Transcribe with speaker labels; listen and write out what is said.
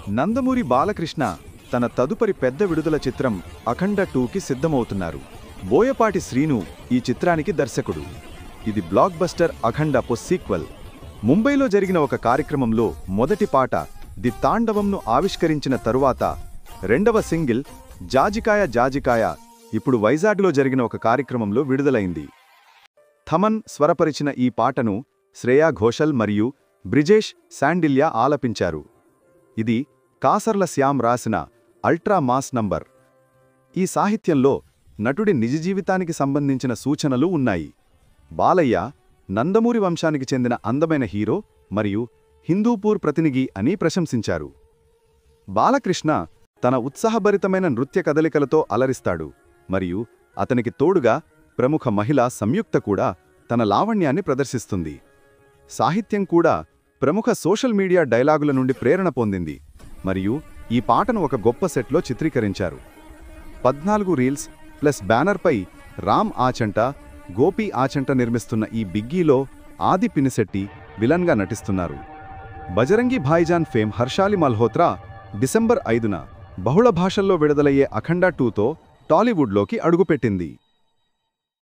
Speaker 1: నందమూరి బాలకృష్ణ తన తదుపరి పెద్ద విడుదల చిత్రం అఖండ 2కి సిద్ధమవుతున్నారు. బోయపాటి శ్రీను ఈ చిత్రానికి దర్శకుడు. ఇది బ్లాక్ బస్టర్ అఖండ సీక్వెల్. ముంబైలో జరిగిన ఒక కార్యక్రమంలో మొదటి పాట ది తాండవంను ఆవిష్కరించిన తరువాత రెండవ సింగిల్ జాజికాయ జాజికాయ ఇప్పుడు వైజాగ్లో జరిగిన ఒక కార్యక్రమంలో విడుదలైంది. థమన్ స్వరపరిచిన ఈ పాటను శ్రేయా ఘోషల్ మరియు బ్రిజేష్ శాండిల్యా ఆలపించారు. ఇది కాసర్ల శ్యామ్ రాసిన అల్ట్రా మాస్ నంబర్. ఈ సాహిత్యంలో నటుడి నిజ జీవితానికి సంబంధించిన సూచనలు ఉన్నాయి. బాలయ్య నందమూరి వంశానికి చెందిన అందమైన హీరో మరియు హిందూపూర్ ప్రతినిధి అని ప్రశంసించారు. బాలకృష్ణ తన ఉత్సాహభరితమైన నృత్య కదలికలతో అలరిస్తాడు మరియు అతనికి తోడుగా ప్రముఖ మహిళ సంయుక్త కూడా తన లావణ్యాన్ని ప్రదర్శిస్తుంది. సాహిత్యం కూడా ప్రముఖ సోషల్ మీడియా డైలాగుల నుండి ప్రేరణ పొందింది మరియు ఈ పాటను ఒక గొప్ప సెట్లో చిత్రీకరించారు. 14 రీల్స్ ప్లస్ బ్యానర్పై రామ్ ఆచంట, గోపి ఆచంట నిర్మిస్తున్న ఈ బిగ్గీలో ఆది పినిశెట్టి విలన్గా నటిస్తున్నారు. బజరంగి భాయిజాన్ ఫేమ్ హర్షాలి మల్హోత్రా డిసెంబర్ 5న బహుళ భాషల్లో విడుదలయ్యే అఖండ 2తో టాలీవుడ్లోకి అడుగుపెట్టింది.